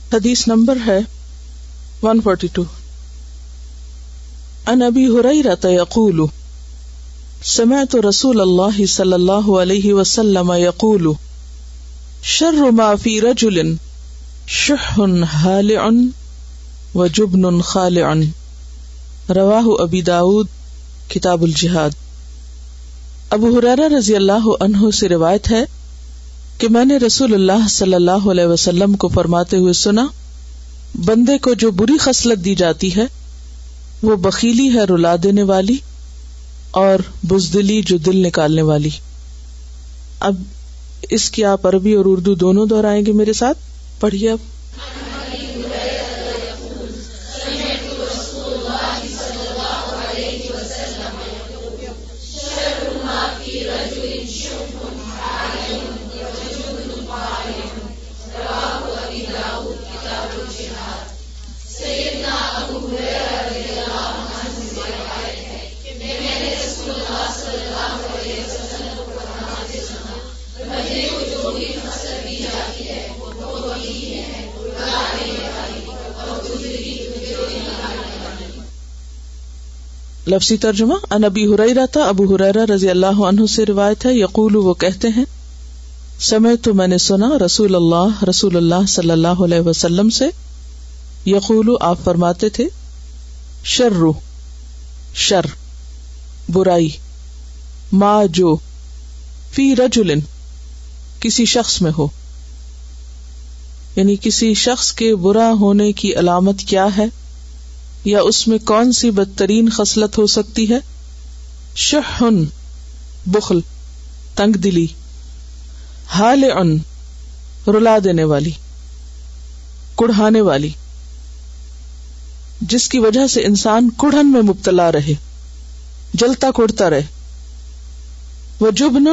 حدیث نمبر ہے 142. عن ابی ہریرہ یقول سمعت رسول اللہ صلی اللہ علیہ وسلم یقول شر ما فی رجل شح ہالع وجبن خالع. رواہ ابی داود کتاب الجہاد. ابو ہریرہ رضی اللہ عنہ سے روایت ہے کہ میں نے رسول اللہ صلی اللہ علیہ وسلم کو فرماتے ہوئے سنا، بندے کو جو بری خصلت دی جاتی ہے وہ بخیلی ہے رلا دینے والی، اور بزدلی جو دل نکالنے والی. اب اس کی آپ عربی اور اردو دونوں دہرائیں گے میرے ساتھ. پڑھیے اب. لفظی ترجمہ. عن ابی ہریرہ تھا، ابو ہریرہ رضی اللہ عنہ سے روایت ہے، یقول وہ کہتے ہیں، سمعت میں نے سنا رسول اللہ صلی اللہ علیہ وسلم سے، یقول آپ فرماتے تھے، شر برائی، ما جو، فی رجل کسی شخص میں ہو، یعنی کسی شخص کے برا ہونے کی علامت کیا ہے یا اس میں کون سی بدترین خصلت ہو سکتی ہے. شح بخل تنگ دلی، ہالع رلا دینے والی کڑھانے والی، جس کی وجہ سے انسان کڑھن میں مبتلا رہے، جلتا کڑتا رہے. وجبن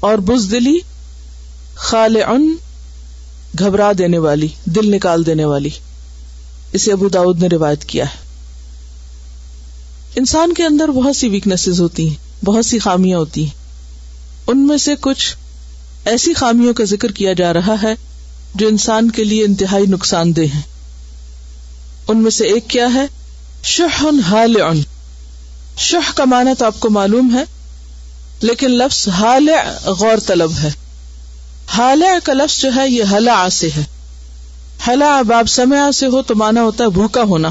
اور بزدلی، خالع گھبرا دینے والی، دل نکال دینے والی. اسے ابو داؤد نے روایت کیا ہے. انسان کے اندر بہت سی ویکنیسز ہوتی ہیں، بہت سی خامیاں ہوتی ہیں. ان میں سے کچھ ایسی خامیوں کا ذکر کیا جا رہا ہے جو انسان کے لیے انتہائی نقصان دہ ہیں. ان میں سے ایک کیا ہے؟ شح ہالع. شح کا معنی تو آپ کو معلوم ہے، لیکن لفظ ہالع غور طلب ہے. ہالع کا لفظ جو ہے یہ ہلع سے ہے. ہلا باب سمع سے ہو تو مانا ہوتا ہے بھوکا ہونا.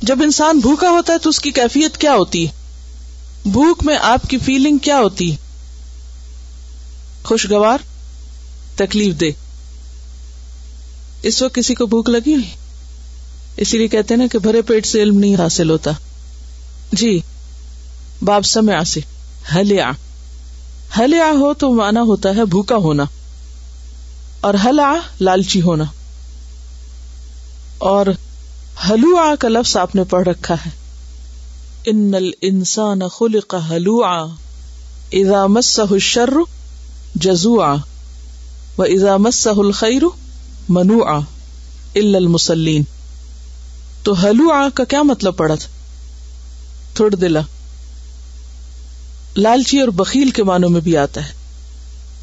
جب انسان بھوکا ہوتا ہے تو اس کی کیفیت کیا ہوتی ہے؟ بھوک میں آپ کی فیلنگ کیا ہوتی؟ خوشگوار، تکلیف دہ. اس وقت کسی کو بھوک لگی ہوئی، اسی لیے کہتے ہیں نا کہ بھرے پیٹ سے علم نہیں حاصل ہوتا. جی، باب سمع سے ہلیا ہو تو مانا ہوتا ہے بھوکا ہونا، اور ہلع لالچی ہونا. اور ہلوعا کا لفظ آپ نے پڑھ رکھا ہے، ان الانسان خلق ہلوعا اذا مسہ الشر جزوعا واذا مسہ الخیر منوعا الا المصلین. تو ہلوعا کا کیا مطلب پڑا تھا؟ تھوڑ دلا، لالچی اور بخیل کے معنوں میں بھی آتا ہے.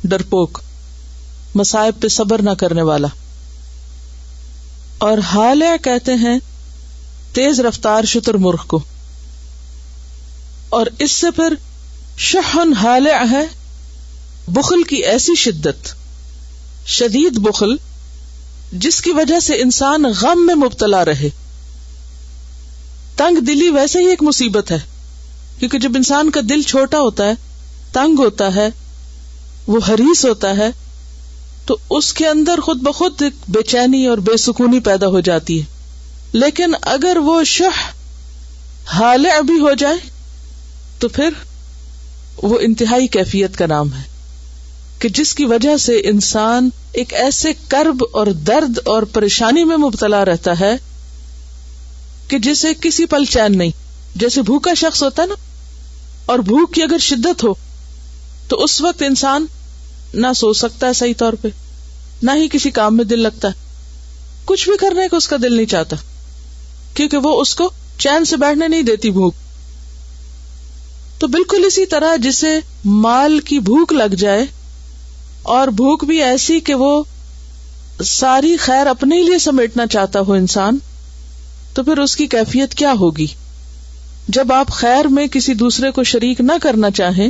ڈرپوک، مصائب پہ صبر نہ کرنے والا. اور ہالع کہتے ہیں تیز رفتار شتر مرغ کو. اور اس سے پھر شح ہالع ہے بخل کی ایسی شدت، شدید بخل جس کی وجہ سے انسان غم میں مبتلا رہے. تنگ دلی ویسے ہی ایک مصیبت ہے، کیونکہ جب انسان کا دل چھوٹا ہوتا ہے، تنگ ہوتا ہے، وہ حریص ہوتا ہے، تو اس کے اندر خود بخود بے چینی اور بے سکونی پیدا ہو جاتی ہے. لیکن اگر وہ شح ہالع بھی ہو جائے تو پھر وہ انتہائی کیفیت کا نام ہے کہ جس کی وجہ سے انسان ایک ایسے کرب اور درد اور پریشانی میں مبتلا رہتا ہے کہ جسے کسی پل چین نہیں. جیسے بھوکا شخص ہوتا ہے نا، اور بھوک کی اگر شدت ہو تو اس وقت انسان نہ سو سکتا ہے صحیح طور پہ، نہ ہی کسی کام میں دل لگتا ہے، کچھ بھی کرنے کو اس کا دل نہیں چاہتا، کیونکہ وہ اس کو چین سے بیٹھنے نہیں دیتی بھوک. تو بالکل اسی طرح جسے مال کی بھوک لگ جائے، اور بھوک بھی ایسی کہ وہ ساری خیر اپنے لیے سمیٹنا چاہتا ہو انسان، تو پھر اس کی کیفیت کیا ہوگی؟ جب آپ خیر میں کسی دوسرے کو شریک نہ کرنا چاہیں،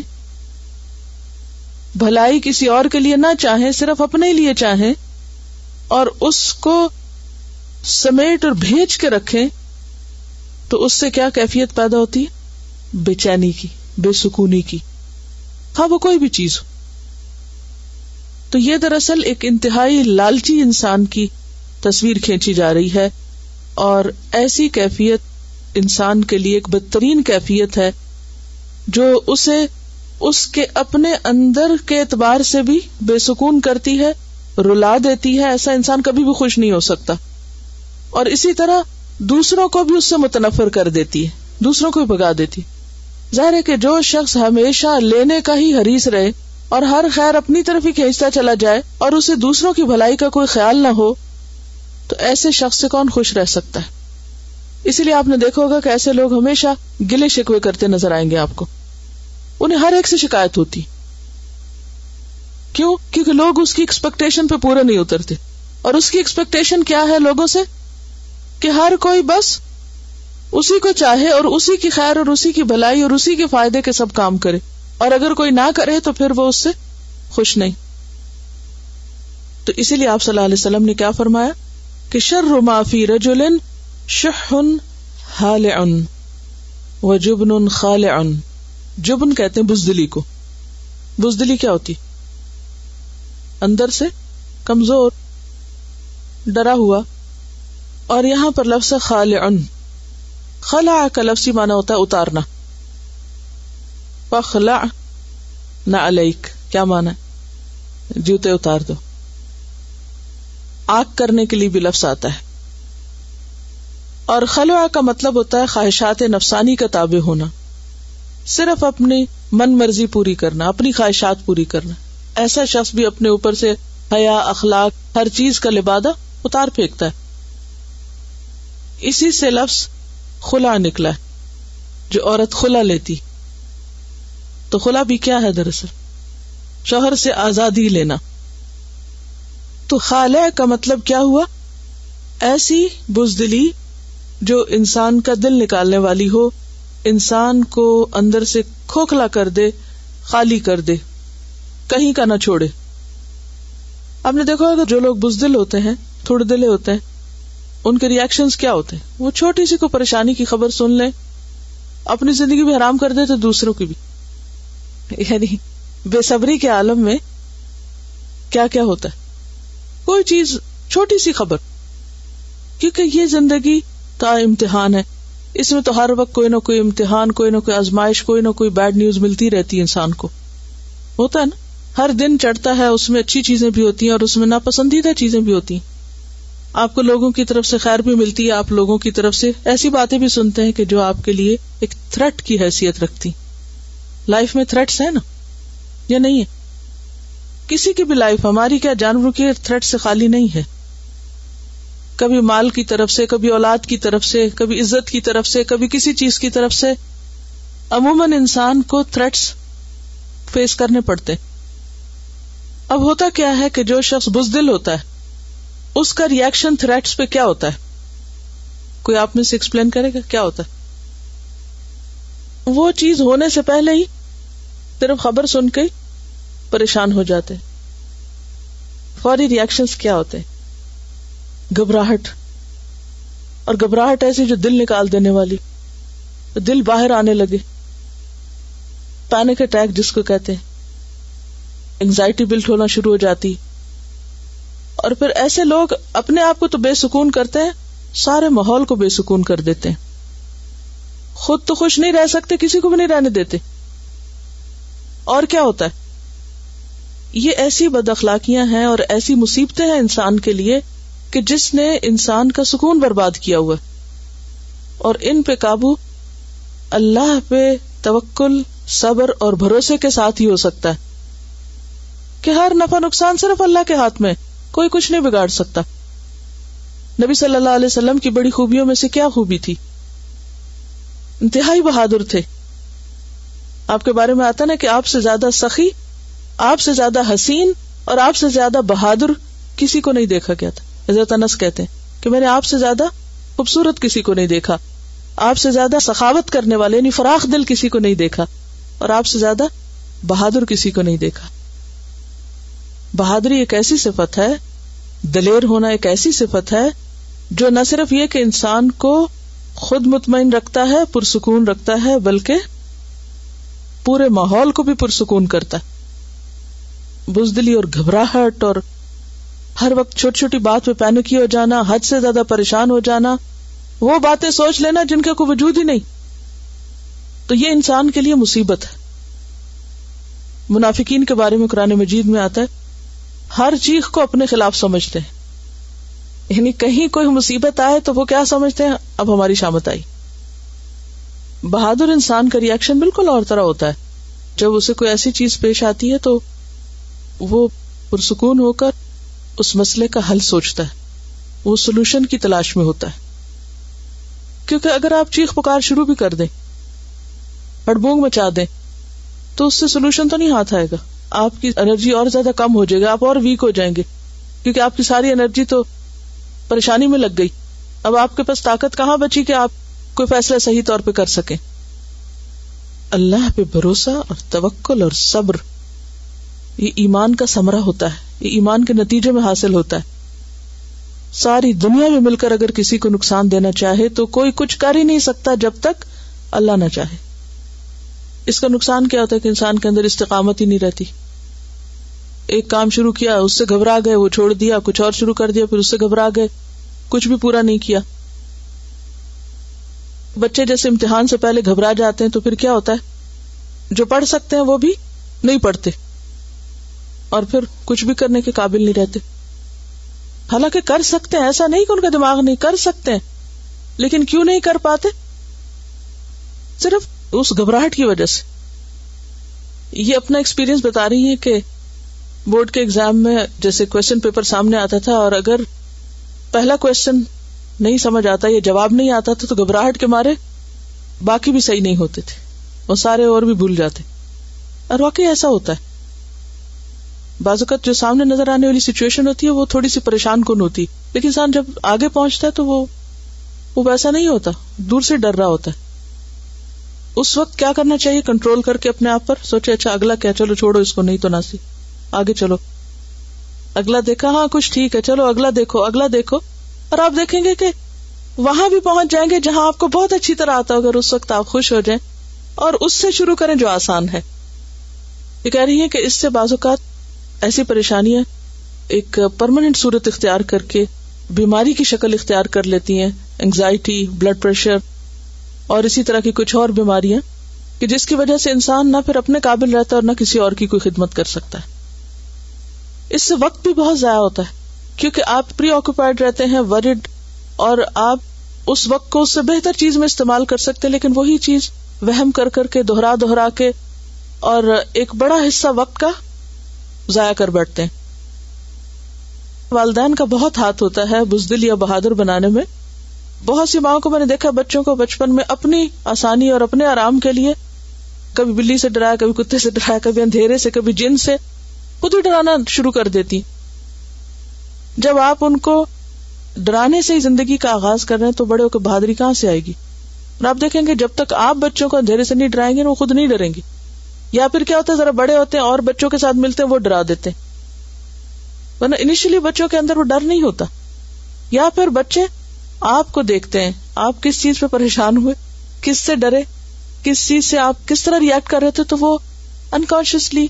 بھلائی کسی اور کے لیے نہ چاہیں، صرف اپنے لیے چاہیں اور اس کو سمیٹ اور بھیج کے رکھیں، تو اس سے کیا کیفیت پیدا ہوتی ہے؟ بے چینی کی، بے سکونی کی، ہاں وہ کوئی بھی چیز ہو۔ تو یہ دراصل ایک انتہائی لالچی انسان کی تصویر کھینچی جا رہی ہے، اور ایسی کیفیت انسان کے لیے ایک بدترین کیفیت ہے جو اسے اس کے اپنے اندر کے اعتبار سے بھی بے سکون کرتی ہے، رلا دیتی ہے۔ ایسا انسان کبھی بھی خوش نہیں ہو سکتا، اور اسی طرح دوسروں کو بھی اس سے متنفر کر دیتی ہے، دوسروں کو بھی بھگا دیتی۔ ظاہر ہے کہ جو شخص ہمیشہ لینے کا ہی حریص رہے اور ہر خیر اپنی طرف ہی کھینچتا چلا جائے اور اسے دوسروں کی بھلائی کا کوئی خیال نہ ہو، تو ایسے شخص سے کون خوش رہ سکتا ہے؟ اسی لیے آپ نے دیکھا ہوگا کہ ایسے لوگ ہمیشہ گلے شکوے کرتے نظر آئیں گے آپ کو، انہیں ہر ایک سے شکایت ہوتی۔ کیوں؟ کیونکہ لوگ اس کی ایکسپیکٹیشن پہ پورے نہیں اترتے، اور اس کی ایکسپیکٹیشن کیا ہے لوگوں سے؟ کہ ہر کوئی بس اسی کو چاہے اور اسی کی خیر اور اسی کی بھلائی اور اسی کے فائدے کے سب کام کرے، اور اگر کوئی نہ کرے تو پھر وہ اس سے خوش نہیں۔ تو اسی لیے آپ صلی اللہ علیہ وسلم نے کیا فرمایا کہ شر ما فی رجل شح حالع وجبن خالع۔ جبن کہتے ہیں بزدلی کو۔ بزدلی کیا ہوتی؟ اندر سے کمزور، ڈرا ہوا، اور یہاں پر لفظ خالع، خلع کا لفظی معنی ہوتا ہے اتارنا۔ فخلع نعلیک، کیا معنی ہے؟ جوتے اتار دو۔ آگ کرنے کے لیے بھی لفظ آتا ہے، اور خلع کا مطلب ہوتا ہے خواہشات نفسانی کا تابع ہونا، صرف اپنی من مرضی پوری کرنا، اپنی خواہشات پوری کرنا۔ ایسا شخص بھی اپنے اوپر سے حیا، اخلاق، ہر چیز کا لبادہ اتار پھینکتا ہے۔ اسی سے لفظ خلا نکلا ہے، جو عورت خلا لیتی۔ تو خلا بھی کیا ہے؟ دراصل شوہر سے آزادی لینا۔ تو خالع کا مطلب کیا ہوا؟ ایسی بزدلی جو انسان کا دل نکالنے والی ہو، انسان کو اندر سے کھوکھلا کر دے، خالی کر دے، کہیں کا نہ چھوڑے۔ آپ نے دیکھا ہوگا جو لوگ بزدل ہوتے ہیں، تھوڑے دلے ہوتے ہیں، ان کے ریئیکشنز کیا ہوتے ہیں؟ وہ چھوٹی سی کو پریشانی کی خبر سن لیں، اپنی زندگی بھی حرام کر دے تو دوسروں کی بھی۔ یعنی بے صبری کے عالم میں کیا کیا ہوتا ہے؟ کوئی چیز، چھوٹی سی خبر، کیونکہ یہ زندگی کا امتحان ہے، اس میں تو ہر وقت کوئی نہ کوئی امتحان، کوئی نہ کوئی آزمائش، کوئی نہ کوئی بیڈ نیوز ملتی رہتی ہے انسان کو، ہوتا ہے نا؟ ہر دن چڑھتا ہے، اس میں اچھی چیزیں بھی ہوتی ہیں اور اس میں ناپسندیدہ چیزیں بھی ہوتی ہیں۔ آپ کو لوگوں کی طرف سے خیر بھی ملتی ہے، آپ لوگوں کی طرف سے ایسی باتیں بھی سنتے ہیں کہ جو آپ کے لیے ایک تھریٹ کی حیثیت رکھتی۔ لائف میں تھریٹس ہیں نا، یا نہیں ہے؟ کسی کی بھی لائف، ہماری کیا، جانوروں کی تھریٹ سے خالی نہیں ہے۔ کبھی مال کی طرف سے، کبھی اولاد کی طرف سے، کبھی عزت کی طرف سے، کبھی کسی چیز کی طرف سے، عموماً انسان کو تھریٹس فیس کرنے پڑتے۔ اب ہوتا کیا ہے کہ جو شخص بزدل ہوتا ہے اس کا ریئیکشن تھریٹس پہ کیا ہوتا ہے؟ کوئی آپ میں سے ایکسپلین کرے گا کیا ہوتا ہے؟ وہ چیز ہونے سے پہلے ہی صرف خبر سن کے پریشان ہو جاتے۔ فوری ریئیکشنز کیا ہوتے ہیں؟ گھبراہٹ، اور گھبراہٹ ایسی جو دل نکال دینے والی، دل باہر آنے لگے، پینک اٹیک جس کو کہتے ہیں، اینگزائٹی بلٹ ہونا شروع ہو جاتی۔ اور پھر ایسے لوگ اپنے آپ کو تو بے سکون کرتے ہیں، سارے ماحول کو بے سکون کر دیتے ہیں، خود تو خوش نہیں رہ سکتے، کسی کو بھی نہیں رہنے دیتے۔ اور کیا ہوتا ہے؟ یہ ایسی بد اخلاقیاں ہیں اور ایسی مصیبتیں ہیں انسان کے لیے کہ جس نے انسان کا سکون برباد کیا ہوا، اور ان پہ قابو اللہ پہ توکل، صبر اور بھروسے کے ساتھ ہی ہو سکتا ہے کہ ہر نفع نقصان صرف اللہ کے ہاتھ میں، کوئی کچھ نہیں بگاڑ سکتا۔ نبی صلی اللہ علیہ وسلم کی بڑی خوبیوں میں سے کیا خوبی تھی؟ انتہائی بہادر تھے۔ آپ کے بارے میں آتا نا کہ آپ سے زیادہ سخی، آپ سے زیادہ حسین اور آپ سے زیادہ بہادر کسی کو نہیں دیکھا گیا تھا. حضرت انس کہتے ہیں کہ میں نے آپ سے زیادہ خوبصورت کسی کو نہیں دیکھا, آپ سے زیادہ سخاوت کرنے والے یعنی فراخ دل کسی کو نہیں دیکھا, اور آپ سے زیادہ بہادر کسی کو نہیں دیکھا. بہادری ایک ایسی صفت ہے, دلیر ہونا ایک ایسی صفت ہے جو نہ صرف یہ کہ انسان کو خود مطمئن رکھتا ہے, پرسکون رکھتا ہے, بلکہ پورے ماحول کو بھی پرسکون کرتا ہے. بزدلی اور گھبراہٹ اور ہر وقت چھوٹی چھوٹی بات پہ پینکی ہو جانا, حد سے زیادہ پریشان ہو جانا, وہ باتیں سوچ لینا جن کا کوئی وجود ہی نہیں, تو یہ انسان کے لیے مصیبت ہے. منافقین کے بارے میں قرآن مجید میں آتا ہے ہر چیز کو اپنے خلاف سمجھتے ہیں, یعنی کہیں کوئی مصیبت آئے تو وہ کیا سمجھتے ہیں, اب ہماری شامت آئی. بہادر انسان کا ری ایکشن بالکل اور طرح ہوتا ہے. جب اسے کوئی ایسی چیز پیش آتی ہے تو وہ پرسکون ہو کر اس مسئلے کا حل سوچتا ہے, وہ سولوشن کی تلاش میں ہوتا ہے. کیونکہ اگر آپ چیخ پکار شروع بھی کر دیں, ہڑبونگ مچا دیں, تو اس سے سولوشن تو نہیں ہاتھ آئے گا, آپ کی انرجی اور زیادہ کم ہو جائے گا, آپ اور ویک ہو جائیں گے, کیونکہ آپ کی ساری انرجی تو پریشانی میں لگ گئی. اب آپ کے پاس طاقت کہاں بچی کہ آپ کوئی فیصلہ صحیح طور پہ کر سکیں. اللہ پہ بھروسہ اور توکل اور صبر یہ ایمان کا ثمرہ ہوتا ہے, یہ ایمان کے نتیجے میں حاصل ہوتا ہے. ساری دنیا میں مل کر اگر کسی کو نقصان دینا چاہے تو کوئی کچھ کر ہی نہیں سکتا جب تک اللہ نہ چاہے. اس کا نقصان کیا ہوتا ہے کہ انسان کے اندر استقامت ہی نہیں رہتی. ایک کام شروع کیا, اس سے گھبرا گئے, وہ چھوڑ دیا, کچھ اور شروع کر دیا, پھر اس سے گھبرا گئے, کچھ بھی پورا نہیں کیا. بچے جیسے امتحان سے پہلے گھبرا جاتے ہیں تو پھر کیا ہوتا ہے, جو پڑھ سکتے ہیں وہ بھی نہیں پڑھتے اور پھر کچھ بھی کرنے کے قابل نہیں رہتے. حالانکہ کر سکتے ہیں, ایسا نہیں کہ ان کا دماغ نہیں, کر سکتے ہیں, لیکن کیوں نہیں کر پاتے, صرف اس گھبراہٹ کی وجہ سے. یہ اپنا ایکسپیرینس بتا رہی ہے کہ بورڈ کے ایگزام میں جیسے کویسچن پیپر سامنے آتا تھا اور اگر پہلا کویسچن نہیں سمجھ آتا یا جواب نہیں آتا تھا تو گھبراہٹ کے مارے باقی بھی صحیح نہیں ہوتے تھے, اور سارے اور بھی بھول جاتے. اور واقعی ایسا ہوتا ہے. بعض اوقات جو سامنے نظر آنے والی سچویشن ہوتی ہے وہ تھوڑی سی پریشان کن ہوتی, لیکن انسان جب آگے پہنچتا ہے تو وہ ویسا نہیں ہوتا, دور سے ڈر رہا ہوتا ہے. اس وقت کیا کرنا چاہیے, کنٹرول کر کے اپنے آپ پر سوچے اچھا اگلا کیا, چلو چھوڑو اس کو, نہیں تو ناسی, آگے چلو. اگلا دیکھا, ہاں کچھ ٹھیک ہے, چلو اگلا دیکھو, اگلا دیکھو, اور آپ دیکھیں گے کہ وہاں بھی پہنچ جائیں گے جہاں آپ کو بہت اچھی طرح آتا ہوگا. اس وقت آپ خوش ہو جائیں اور اس سے شروع کریں جو آسان ہے. یہ کہہ رہی ہے کہ اس سے بعض اوقات ایسی پریشانیاں ایک پرماننٹ صورت اختیار کر کے بیماری کی شکل اختیار کر لیتی ہیں, انگزائٹی, بلڈ پریشر اور اسی طرح کی کچھ اور بیماریاں, کہ جس کی وجہ سے انسان نہ پھر اپنے قابل رہتا اور نہ کسی اور کی کوئی خدمت کر سکتا ہے. اس سے وقت بھی بہت ضائع ہوتا ہے کیونکہ آپ پری آکوپائڈ رہتے ہیں, ورڈ, اور آپ اس وقت کو اس سے بہتر چیز میں استعمال کر سکتے ہیں, لیکن وہی چیز وہم کر کر کے دہرا کے اور ایک بڑا حصہ وقت کا ضائع کر بیٹھتے ہیں. والدین کا بہت ہاتھ ہوتا ہے بزدل یا بہادر بنانے میں. بہت سی ماں کو میں نے دیکھا بچوں کو بچپن میں اپنی آسانی اور اپنے آرام کے لیے کبھی بلی سے ڈرایا, کبھی کتے سے ڈرایا, کبھی اندھیرے سے, کبھی جن سے, خود ہی ڈرانا شروع کر دیتی. جب آپ ان کو ڈرانے سے ہی زندگی کا آغاز کر رہے ہیں تو بڑے ہو کے بہادری کہاں سے آئے گی. اور آپ دیکھیں گے جب تک آپ بچوں کو اندھیرے سے نہیں ڈرائیں گے وہ خود نہیں ڈریں گے. یا پھر کیا ہوتا ہے, ذرا بڑے ہوتے ہیں اور بچوں کے ساتھ ملتے ہیں وہ ڈرا دیتے ہیں, ورنہ انیشلی بچوں کے اندر وہ ڈر نہیں ہوتا. یا پھر بچے آپ کو دیکھتے ہیں, آپ کس چیز پہ پریشان ہوئے, کس سے ڈرے, کس چیز سے آپ کس طرح ریئیکٹ کر رہے تھے, تو وہ انکانشیسلی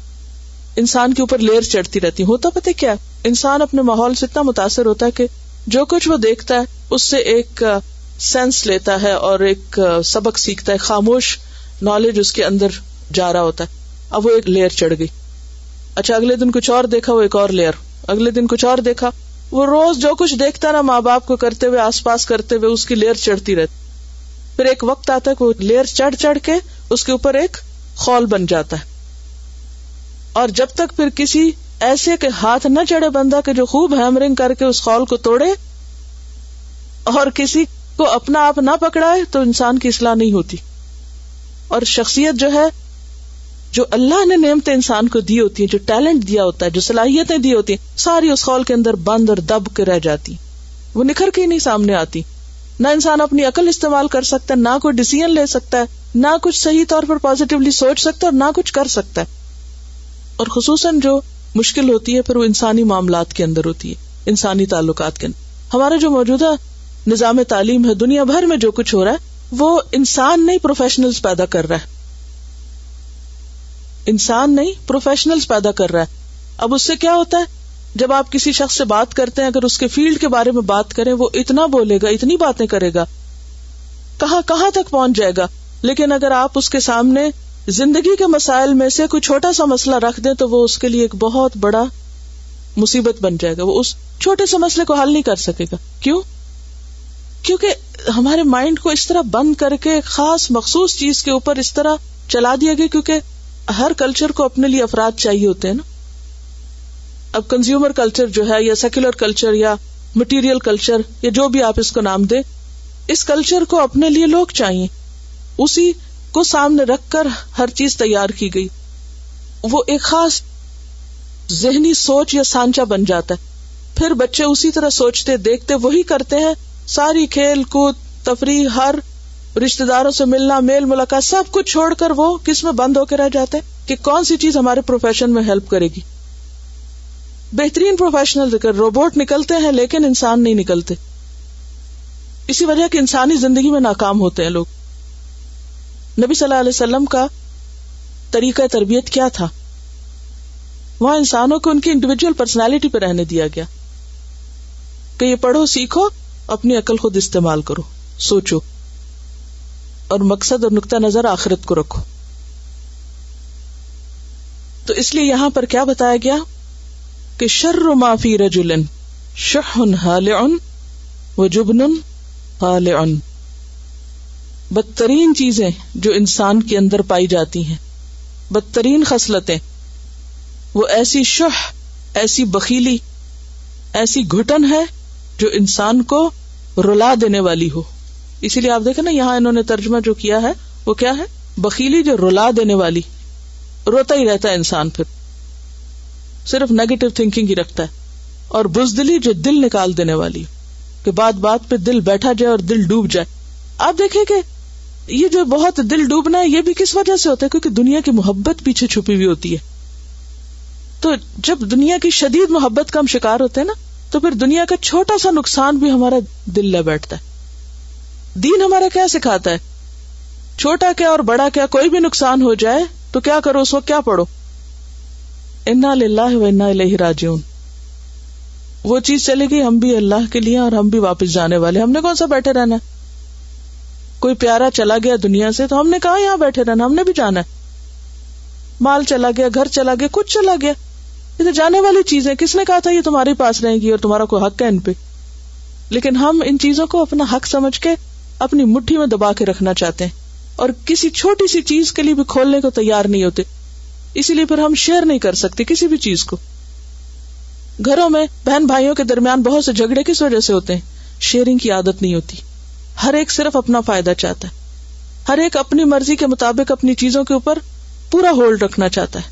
انسان کے اوپر لیئر چڑھتی رہتی. ہوتا پتہ کیا, انسان اپنے ماحول سے اتنا متاثر ہوتا ہے کہ جو کچھ وہ دیکھتا ہے اس سے ایک سینس لیتا ہے اور ایک سبق سیکھتا ہے, خاموش نالج اس کے اندر جا رہا ہوتا ہے. اب وہ ایک لیئر چڑھ گئی, اچھا اگلے دن کچھ اور دیکھا, وہ ایک اور لیئر, اگلے دن کچھ اور دیکھا. وہ روز جو کچھ دیکھتا نا ماں باپ کو کرتے ہوئے, آس پاس کرتے ہوئے, اس کی لیئر چڑھتی رہتی. پھر ایک وقت آتا ہے کہ وہ لیئر چڑھ چڑھ کے اس کے اوپر ایک خول بن جاتا ہے. اور جب تک پھر کسی ایسے کہ ہاتھ نہ چڑھے بندہ کہ جو خوب ہیمرنگ کر کے اس خول کو توڑے اور کسی کو اپنا آپ نہ پکڑائے, تو انسان کی اصلاح نہیں ہوتی. اور شخصیت جو ہے جو اللہ نے نعمتیں انسان کو دی ہوتی ہیں، جو ٹیلنٹ دیا ہوتا ہے، جو صلاحیتیں دی ہوتی ہیں، ساری اس خول کے اندر بند اور دب کے رہ جاتی، وہ نکھر کے ہی نہیں سامنے آتی. نہ انسان اپنی عقل استعمال کر سکتا ہے، نہ کوئی ڈیسیژن لے سکتا ہے، نہ کچھ صحیح طور پر پازیٹیولی سوچ سکتا ہے، اور نہ کچھ کر سکتا ہے. اور خصوصاً جو مشکل ہوتی ہے پھر وہ انسانی معاملات کے اندر ہوتی ہے، انسانی تعلقات کے اندر. ہمارا جو موجودہ نظام تعلیم ہے، دنیا بھر میں جو کچھ ہو رہا ہے، وہ انسان نہیں پروفیشنلز پیدا کر رہا ہے، انسان نہیں پروفیشنلز پیدا کر رہا ہے. اب اس سے کیا ہوتا ہے، جب آپ کسی شخص سے بات کرتے ہیں، اگر اس کے فیلڈ کے بارے میں بات کریں، وہ اتنا بولے گا، اتنی باتیں کرے گا، کہاں تک پہنچ جائے گا. لیکن اگر آپ اس کے سامنے زندگی کے مسائل میں سے کوئی چھوٹا سا مسئلہ رکھ دیں تو وہ اس کے لیے ایک بہت بڑا مصیبت بن جائے گا. وہ اس چھوٹے سے مسئلے کو حل نہیں کر سکے گا. کیوں؟ کیونکہ ہمارے مائنڈ کو اس طرح بند کر کے خاص مخصوص چیز کے اوپر اس طرح چلا دیا گیا، کیونکہ ہر کلچر کو اپنے لیے افراد چاہیے ہوتے ہیں نا. اب کنزیومر کلچر جو ہے، یا سیکولر کلچر، یا مٹیریل کلچر، یا جو بھی آپ اس کو نام دیں، اس کلچر کو اپنے لیے لوگ چاہیے، اسی کو سامنے رکھ کر ہر چیز تیار کی گئی. وہ ایک خاص ذہنی سوچ یا سانچہ بن جاتا ہے. پھر بچے اسی طرح سوچتے، دیکھتے، وہی کرتے ہیں. ساری کھیل کود، تفریح، ہر رشتہ داروں سے ملنا، میل ملاقات، سب کچھ چھوڑ کر وہ کس میں بند ہو کے رہ جاتے ہیں کہ کون سی چیز ہمارے پروفیشن میں ہیلپ کرے گی. بہترین پروفیشنل روبوٹ نکلتے ہیں لیکن انسان نہیں نکلتے. اسی وجہ کہ انسانی زندگی میں ناکام ہوتے ہیں لوگ. نبی صلی اللہ علیہ وسلم کا طریقہ تربیت کیا تھا؟ وہاں انسانوں کو ان کی انڈیویجول پرسنالٹی پہ رہنے دیا گیا کہ یہ پڑھو، سیکھو، اپنی عقل خود استعمال کرو، سوچو، اور مقصد اور نقطہ نظر آخرت کو رکھو. تو اس لیے یہاں پر کیا بتایا گیا کہ شر ما فی رجل شح ہالع وجبن خالع. بدترین چیزیں جو انسان کے اندر پائی جاتی ہیں، بدترین خصلتیں، وہ ایسی شح، ایسی بخیلی، ایسی گھٹن ہے جو انسان کو رلا دینے والی ہو. اسی لیے آپ دیکھیں نا، یہاں انہوں نے ترجمہ جو کیا ہے وہ کیا ہے؟ بخیلی جو رلا دینے والی. روتا ہی رہتا ہے انسان، پھر صرف نیگیٹو تھنکنگ ہی رکھتا ہے. اور بزدلی جو دل نکال دینے والی، کہ بات بات پہ دل بیٹھا جائے اور دل ڈوب جائے. آپ دیکھیں کہ یہ جو بہت دل ڈوبنا ہے، یہ بھی کس وجہ سے ہوتا ہے؟ کیونکہ دنیا کی محبت پیچھے چھپی ہوئی ہوتی ہے. تو جب دنیا کی شدید محبت کا ہم شکار ہوتے ہیں نا، تو پھر دنیا کا چھوٹا سا نقصان بھی ہمارا دل لے بیٹھتا ہے. دین ہمارا کیا سکھاتا ہے؟ چھوٹا کیا اور بڑا کیا، کوئی بھی نقصان ہو جائے تو کیا کرو؟ اس وقت کیا پڑھو؟ انا للہ و انا الیہ راجعون. وہ چیز چلے گئی، ہم بھی اللہ کے لیے اور ہم بھی واپس جانے والے. ہم نے کون سا بیٹھے رہنا ہے؟ کوئی پیارا چلا گیا دنیا سے تو ہم نے کہا یہاں بیٹھے رہنا، ہم نے بھی جانا ہے. مال چلا گیا، گھر چلا گیا، کچھ چلا گیا، یہ تو جانے والی چیزیں. کس نے کہا تھا یہ تمہارے پاس رہیں گی اور تمہارا کوئی حق ہے ان پہ؟ لیکن ہم ان چیزوں کو اپنا حق سمجھ کے اپنی مٹھی میں دبا کے رکھنا چاہتے ہیں، اور کسی چھوٹی سی چیز کے لیے بھی کھولنے کو تیار نہیں ہوتے. اسی لیے پھر ہم شیئر نہیں کر سکتے کسی بھی چیز کو. گھروں میں بہن بھائیوں کے درمیان بہت سے جھگڑے کس وجہ سے ہوتے ہیں؟ شیئرنگ کی عادت نہیں ہوتی. ہر ایک صرف اپنا فائدہ چاہتا ہے، ہر ایک اپنی مرضی کے مطابق اپنی چیزوں کے اوپر پورا ہولڈ رکھنا چاہتا ہے.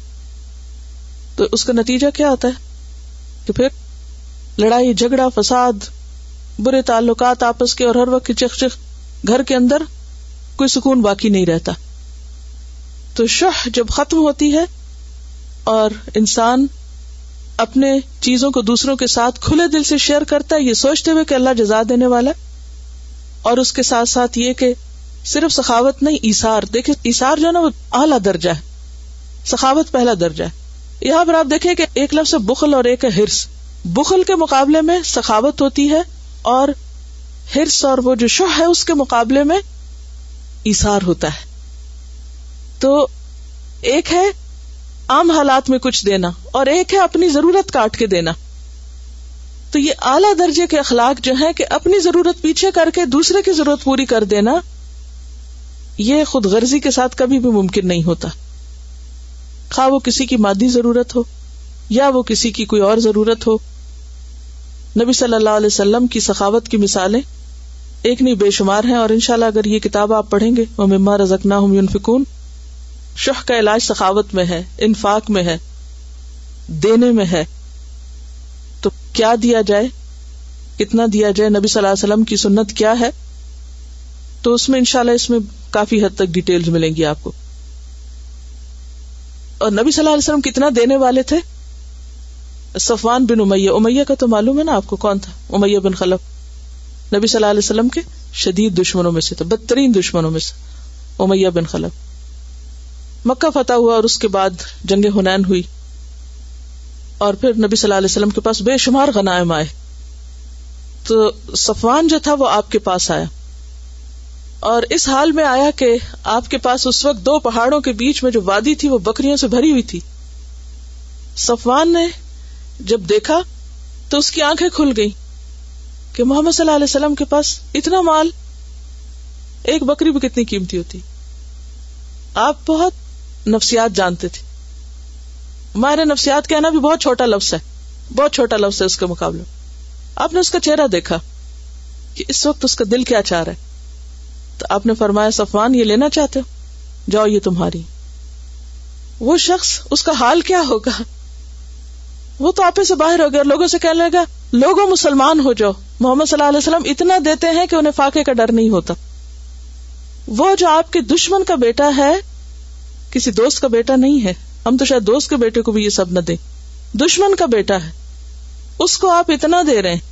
تو اس کا نتیجہ کیا ہوتا ہے کہ پھر لڑائی جھگڑا، فساد، برے تعلقات آپس کے، اور ہر وقت چخ چخ، گھر کے اندر کوئی سکون باقی نہیں رہتا. تو شح جب ختم ہوتی ہے اور انسان اپنے چیزوں کو دوسروں کے ساتھ کھلے دل سے شیئر کرتا ہے، یہ سوچتے ہوئے کہ اللہ جزا دینے والا ہے، اور اس کے ساتھ ساتھ یہ کہ صرف سخاوت نہیں، ایثار. دیکھیں ایثار جو ہے نا وہ اعلیٰ درجہ ہے، سخاوت پہلا درجہ ہے. یہاں پر آپ دیکھیں کہ ایک لفظ بخل اور ایک ہے ہرس. بخل کے مقابلے میں سخاوت ہوتی ہے، اور ہرس اور وہ جو شح ہے اس کے مقابلے میں ایثار ہوتا ہے. تو ایک ہے عام حالات میں کچھ دینا، اور ایک ہے اپنی ضرورت کاٹ کے دینا. تو یہ اعلیٰ درجے کے اخلاق جو ہیں کہ اپنی ضرورت پیچھے کر کے دوسرے کی ضرورت پوری کر دینا، یہ خود غرضی کے ساتھ کبھی بھی ممکن نہیں ہوتا. خواہ وہ کسی کی مادی ضرورت ہو یا وہ کسی کی کوئی اور ضرورت ہو. نبی صلی اللہ علیہ وسلم کی سخاوت کی مثالیں ایک نہیں بے شمار ہیں، اور انشاءاللہ اگر یہ کتاب آپ پڑھیں گے وَمِمَّا رَزَقْنَاهُمْ يُنْفِقُونَ، شح کا علاج سخاوت میں ہے، انفاق میں ہے، دینے میں ہے. تو کیا دیا جائے، کتنا دیا جائے، نبی صلی اللہ علیہ وسلم کی سنت کیا ہے، تو اس میں انشاءاللہ اس میں کافی حد تک ڈیٹیلز ملیں گی آپ کو. اور نبی صلی اللہ علیہ وسلم کتنا دینے والے تھے. صفوان بن امیہ کا تو معلوم ہے نا آپ کو کون تھا، امیہ بن خلف، نبی صلی اللہ علیہ وسلم کے شدید دشمنوں میں سے تھا، بدترین دشمنوں میں سے امیہ بن خلف. مکہ فتح ہوا اور اس کے بعد جنگ حنین ہوئی، اور پھر نبی صلی اللہ علیہ وسلم کے پاس بے شمار غنائم آئے. تو صفوان جو تھا وہ آپ کے پاس آیا، اور اس حال میں آیا کہ آپ کے پاس اس وقت دو پہاڑوں کے بیچ میں جو وادی تھی وہ بکریوں سے بھری ہوئی تھی. صفوان نے جب دیکھا تو اس کی آنکھیں کھل گئی کہ محمد صلی اللہ علیہ وسلم کے پاس اتنا مال، ایک بکری بھی کتنی قیمتی ہوتی. آپ بہت نفسیات جانتے تھے. ہمارے نفسیات کہنا بھی بہت چھوٹا لفظ ہے، بہت چھوٹا لفظ ہے اس کے مقابلے. آپ نے اس کا چہرہ دیکھا کہ اس وقت اس کا دل کیا چاہ رہا ہے. تو آپ نے فرمایا صفوان یہ لینا چاہتے ہو، جاؤ یہ تمہاری. وہ شخص اس کا حال کیا ہوگا، وہ تو آپے سے باہر ہو گیا اور لوگوں سے کہنے لگا لوگوں مسلمان ہو جاؤ، محمد صلی اللہ علیہ وسلم اتنا دیتے ہیں کہ انہیں فاقے کا ڈر نہیں ہوتا. وہ جو آپ کے دشمن کا بیٹا ہے، کسی دوست کا بیٹا نہیں ہے، ہم تو شاید دوست کے بیٹے کو بھی یہ سب نہ دیں، دشمن کا بیٹا ہے، اس کو آپ اتنا دے رہے ہیں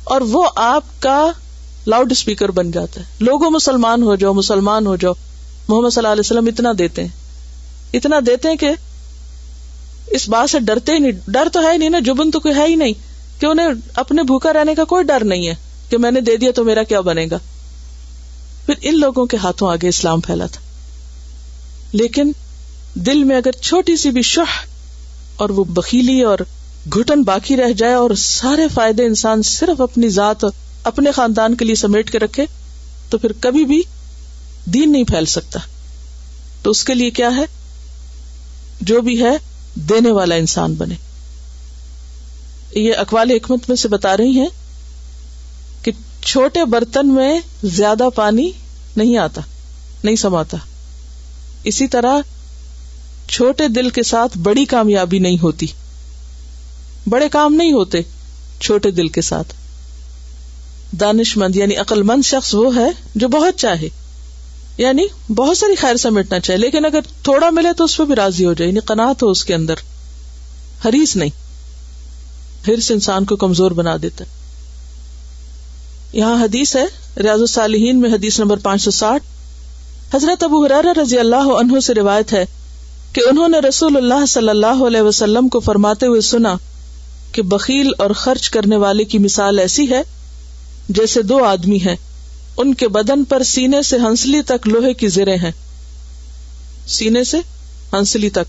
اور وہ آپ کا لاؤڈ اسپیکر بن جاتا ہے. لوگوں مسلمان ہو جاؤ، مسلمان ہو جاؤ. محمد صلی اللہ علیہ وسلم اتنا دیتے ہیں کہ اس بات سے ڈرتے ہی نہیں. ڈر تو ہے ہی نہیں نا، جبن تو کوئی ہے ہی نہیں کہ انہیں اپنے بھوکا رہنے کا کوئی ڈر نہیں ہے کہ میں نے دے دیا تو میرا کیا بنے گا. پھر ان لوگوں کے ہاتھوں آگے اسلام پھیلا تھا. لیکن دل میں اگر چھوٹی سی بھی شح اور وہ بخیلی اور گھٹن باقی رہ جائے اور سارے فائدے انسان صرف اپنی ذات اور اپنے خاندان کے لیے سمیٹ کے رکھے تو پھر کبھی بھی دین نہیں پھیل سکتا. تو اس کے لیے کیا ہے، جو بھی ہے دینے والا انسان بنے. یہ اقوال حکمت میں سے بتا رہی ہیں کہ چھوٹے برتن میں زیادہ پانی نہیں آتا، نہیں سماتا. اسی طرح چھوٹے دل کے ساتھ بڑی کامیابی نہیں ہوتی، بڑے کام نہیں ہوتے چھوٹے دل کے ساتھ. دانش مند یعنی عقل مند شخص وہ ہے جو بہت چاہے، یعنی بہت ساری خیر سمیٹنا چاہے، لیکن اگر تھوڑا ملے تو اس پہ بھی راضی ہو جائے، یعنی قناعت ہو اس کے اندر، حریص نہیں. حرص انسان کو کمزور بنا دیتا ہے. یہاں حدیث ہے ریاض الصالحین میں حدیث نمبر 560، حضرت ابو ہریرہ رضی اللہ عنہ سے روایت ہے کہ انہوں نے رسول اللہ صلی اللہ علیہ وسلم کو فرماتے ہوئے سنا کہ بخیل اور خرچ کرنے والے کی مثال ایسی ہے جیسے دو آدمی ہیں، ان کے بدن پر سینے سے ہنسلی تک لوہے کی زریں ہیں، سینے سے ہنسلی تک.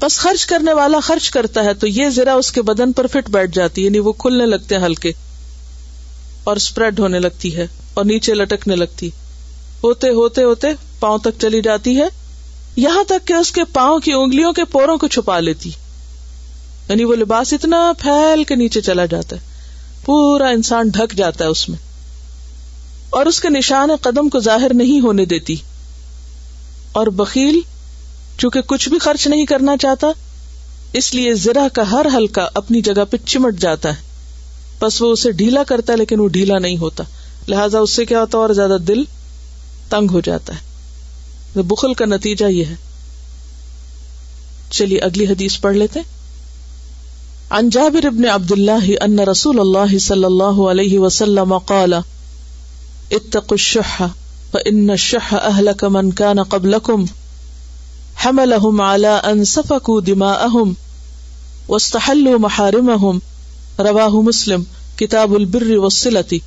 بس خرچ کرنے والا خرچ کرتا ہے تو یہ زرہ اس کے بدن پر فٹ بیٹھ جاتی ہے، یعنی وہ کھلنے لگتے ہیں ہلکے اور سپریڈ ہونے لگتی ہے اور نیچے لٹکنے لگتی، ہوتے ہوتے ہوتے پاؤں تک چلی جاتی ہے، یہاں تک کہ اس کے پاؤں کی انگلیوں کے پوروں کو چھپا لیتی. یعنی وہ لباس اتنا پھیل کے نیچے چلا جاتا ہے، پورا انسان ڈھک جاتا ہے اس میں، اور اس کے نشان قدم کو ظاہر نہیں ہونے دیتی. اور بخیل چونکہ کچھ بھی خرچ نہیں کرنا چاہتا، اس لیے زرہ کا ہر حلقہ اپنی جگہ پہ چمٹ جاتا ہے، بس وہ اسے ڈھیلا کرتا ہے لیکن وہ ڈھیلا نہیں ہوتا، لہٰذا اس سے کیا ہوتا ہے اور زیادہ دل تنگ ہو جاتا ہے. بخل کا نتیجہ یہ ہے. چلیے اگلی حدیث پڑھ لیتے. عن جابر بن عبد اللہ ان رسول اللہ صلی اللہ علیہ وسلم قال اتقوا الشح فإن الشح أهلك من كان قبلكم حملهم على أن سفكوا دماءهم واستحلوا محارمهم رواہ مسلم کتاب البر والصلة.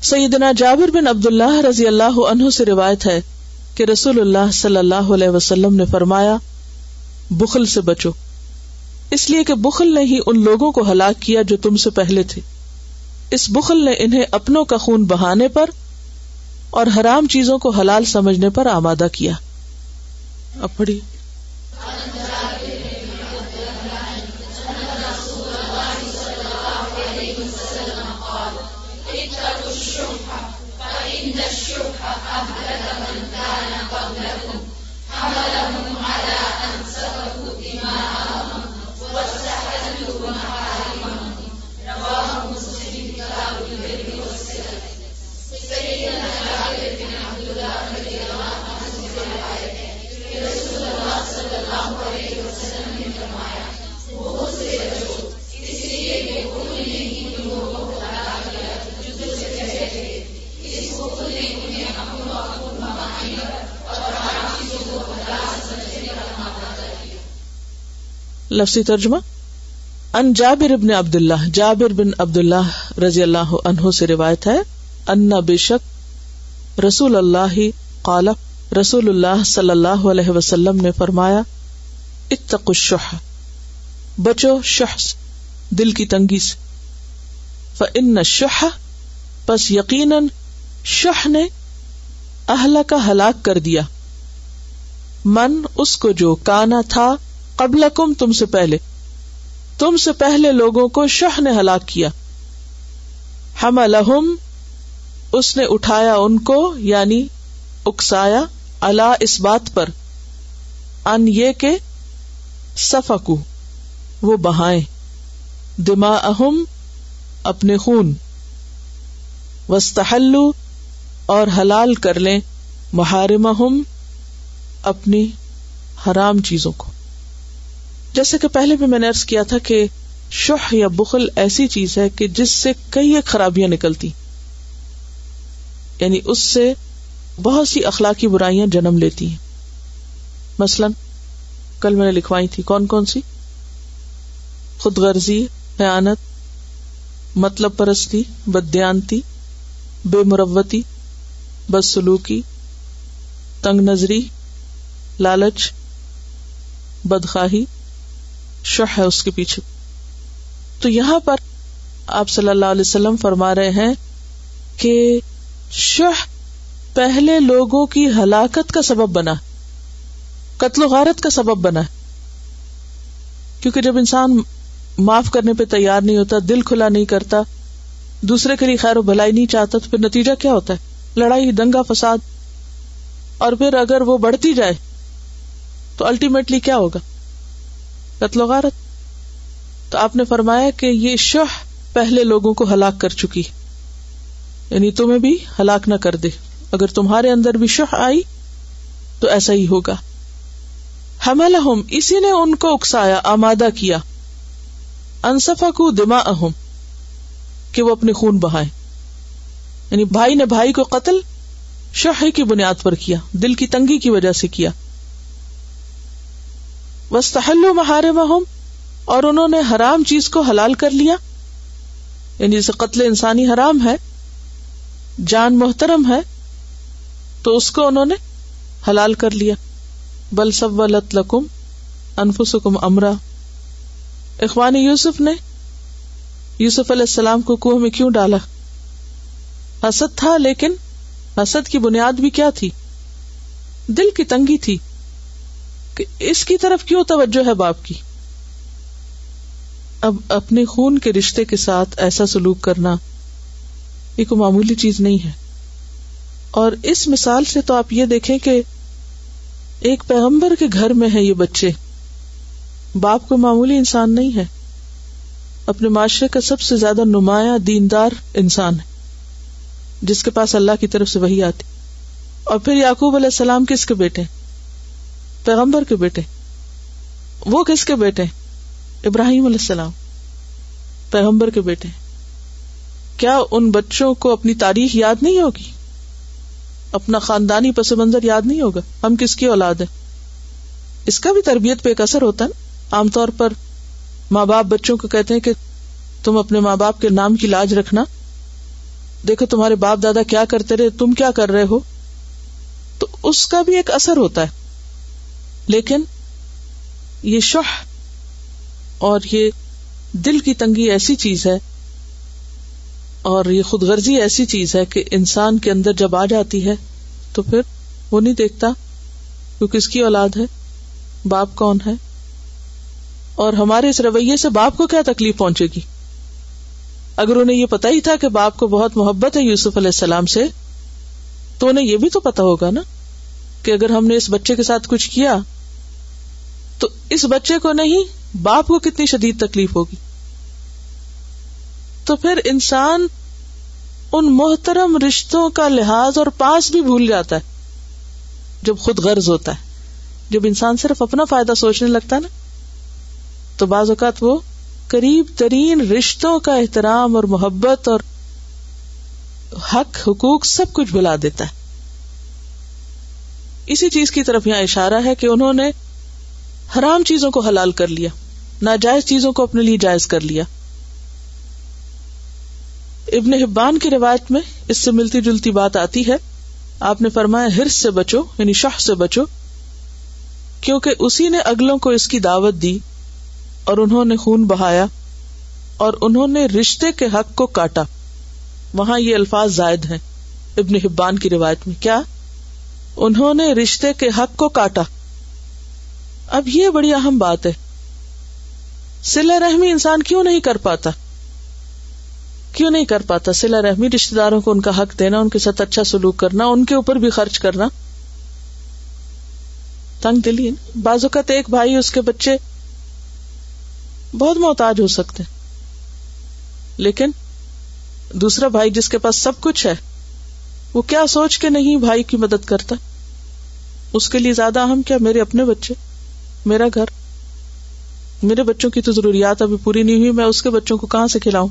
سیدنا جابر بن عبداللہ رضی اللہ عنہ سے روایت ہے کہ رسول اللہ صلی اللہ علیہ وسلم نے فرمایا بخل سے بچو، اس لیے کہ بخل نے ہی ان لوگوں کو ہلاک کیا جو تم سے پہلے تھے. اس بخل نے انہیں اپنوں کا خون بہانے پر اور حرام چیزوں کو حلال سمجھنے پر آمادہ کیا. اب پڑھی. لفظی ترجمہ ان جابر بن عبداللہ، جابر بن عبداللہ رضی اللہ عنہ سے روایت ہے، ان بشک رسول اللہ قال، رسول اللہ صلی اللہ علیہ وسلم نے فرمایا، اتقوا الشح، بچو شح سے، دل کی تنگی سے، فإن الشح، پس یقیناً شح نے اہلک ہلاک کر دیا، من اس کو جو کانا تھا قبلکم تم سے پہلے لوگوں کو شح نے ہلاک کیا، حملہم اس نے اٹھایا ان کو، یعنی اکسایا، علی اس بات پر، ان یہ کہ سفکو وہ بہائیں، دماءہم اپنے خون، واستحلوا اور حلال کر لیں، محارمہم اپنی حرام چیزوں کو۔ جیسے کہ پہلے بھی میں نے عرض کیا تھا کہ شح یا بخل ایسی چیز ہے کہ جس سے کئی ایک خرابیاں نکلتی، یعنی اس سے بہت سی اخلاقی برائیاں جنم لیتی ہیں۔ مثلا کل میں نے لکھوائی تھی، کون کون سی؟ خود غرضی، خیانت، مطلب پرستی، بددیانتی، بے مروتی، بدسلوکی، تنگ نظری، لالچ، بدخواہی، شح ہے اس کے پیچھے۔ تو یہاں پر آپ صلی اللہ علیہ وسلم فرما رہے ہیں کہ شح پہلے لوگوں کی ہلاکت کا سبب بنا، قتل و غارت کا سبب بنا، کیونکہ جب انسان معاف کرنے پہ تیار نہیں ہوتا، دل کھلا نہیں کرتا، دوسرے کے لیے خیر و بھلائی نہیں چاہتا، تو پھر نتیجہ کیا ہوتا ہے؟ لڑائی، دنگا فساد، اور پھر اگر وہ بڑھتی جائے تو الٹیمیٹلی کیا ہوگا؟ قتل و غارت۔ تو آپ نے فرمایا کہ یہ شح پہلے لوگوں کو ہلاک کر چکی، یعنی تمہیں بھی ہلاک نہ کر دے، اگر تمہارے اندر بھی شح آئی تو ایسا ہی ہوگا۔ حملہم اسی نے ان کو اکسایا، آمادہ کیا، انسفکوا دماءہم کہ وہ اپنے خون بہائیں، یعنی بھائی نے بھائی کو قتل شح کی بنیاد پر کیا، دل کی تنگی کی وجہ سے کیا۔ واستحلوا محارمہم اور انہوں نے حرام چیز کو حلال کر لیا، یعنی جیسے قتل انسانی حرام ہے، جان محترم ہے، تو اس کو انہوں نے حلال کر لیا۔ بل سولت لکم انفسکم امرا، اخوان یوسف نے یوسف علیہ السلام کو کنویں میں کیوں ڈالا؟ حسد تھا، لیکن حسد کی بنیاد بھی کیا تھی؟ دل کی تنگی تھی کہ اس کی طرف کیوں توجہ ہے باپ کی۔ اب اپنے خون کے رشتے کے ساتھ ایسا سلوک کرنا یہ کوئی معمولی چیز نہیں ہے، اور اس مثال سے تو آپ یہ دیکھیں کہ ایک پیغمبر کے گھر میں ہے یہ بچے، باپ کو معمولی انسان نہیں ہے، اپنے معاشرے کا سب سے زیادہ نمایاں دیندار انسان ہے جس کے پاس اللہ کی طرف سے وحی آتی، اور پھر یعقوب علیہ السلام کس کے بیٹے؟ پیغمبر کے بیٹے۔ وہ کس کے بیٹے؟ ابراہیم علیہ السلام، پیغمبر کے بیٹے۔ کیا ان بچوں کو اپنی تاریخ یاد نہیں ہوگی؟ اپنا خاندانی پس منظر یاد نہیں ہوگا؟ ہم کس کی اولاد ہیں؟ اس کا بھی تربیت پہ ایک اثر ہوتا ہے نا۔ عام طور پر ماں باپ بچوں کو کہتے ہیں کہ تم اپنے ماں باپ کے نام کی لاج رکھنا، دیکھو تمہارے باپ دادا کیا کرتے رہے، تم کیا کر رہے ہو، تو اس کا بھی ایک اثر ہوتا ہے۔ لیکن یہ شح اور یہ دل کی تنگی ایسی چیز ہے، اور یہ خود غرضی ایسی چیز ہے کہ انسان کے اندر جب آ جاتی ہے تو پھر وہ نہیں دیکھتا کہ کس کی اولاد ہے، باپ کون ہے، اور ہمارے اس رویے سے باپ کو کیا تکلیف پہنچے گی۔ اگر انہیں یہ پتہ ہی تھا کہ باپ کو بہت محبت ہے یوسف علیہ السلام سے، تو انہیں یہ بھی تو پتا ہوگا نا کہ اگر ہم نے اس بچے کے ساتھ کچھ کیا تو اس بچے کو نہیں باپ کو کتنی شدید تکلیف ہوگی. تو پھر انسان ان محترم رشتوں کا لحاظ اور پاس بھی بھول جاتا ہے جب خود غرض ہوتا ہے. جب انسان صرف اپنا فائدہ سوچنے لگتا ہے نا تو بعض اوقات وہ قریب ترین رشتوں کا احترام اور محبت اور حق حقوق سب کچھ بھلا دیتا ہے. اسی چیز کی طرف یہاں اشارہ ہے کہ انہوں نے حرام چیزوں کو حلال کر لیا، ناجائز چیزوں کو اپنے لیے جائز کر لیا. ابن حبان کی روایت میں اس سے ملتی جلتی بات آتی ہے. آپ نے فرمایا ہرس سے بچو، یعنی شح سے بچو، کیونکہ اسی نے اگلوں کو اس کی دعوت دی اور انہوں نے خون بہایا اور انہوں نے رشتے کے حق کو کاٹا. وہاں یہ الفاظ زائد ہیں ابن حبان کی روایت میں. کیا؟ انہوں نے رشتے کے حق کو کاٹا. اب یہ بڑی اہم بات ہے. صلہ رحمی انسان کیوں نہیں کر پاتا؟ کیوں نہیں کر پاتا صلہ رحمی؟ رشتہ داروں کو ان کا حق دینا، ان کے ساتھ اچھا سلوک کرنا، ان کے اوپر بھی خرچ کرنا. تنگ دلی ہے. بعض اوقات ایک بھائی اس کے بچے بہت محتاج ہو سکتے ہیں، لیکن دوسرا بھائی جس کے پاس سب کچھ ہے وہ کیا سوچ کے نہیں بھائی کی مدد کرتا؟ اس کے لیے زیادہ اہم کیا؟ میرے اپنے بچے، میرا گھر، میرے بچوں کی تو ضروریات ابھی پوری نہیں ہوئی، میں اس کے بچوں کو کہاں سے کھلاؤں؟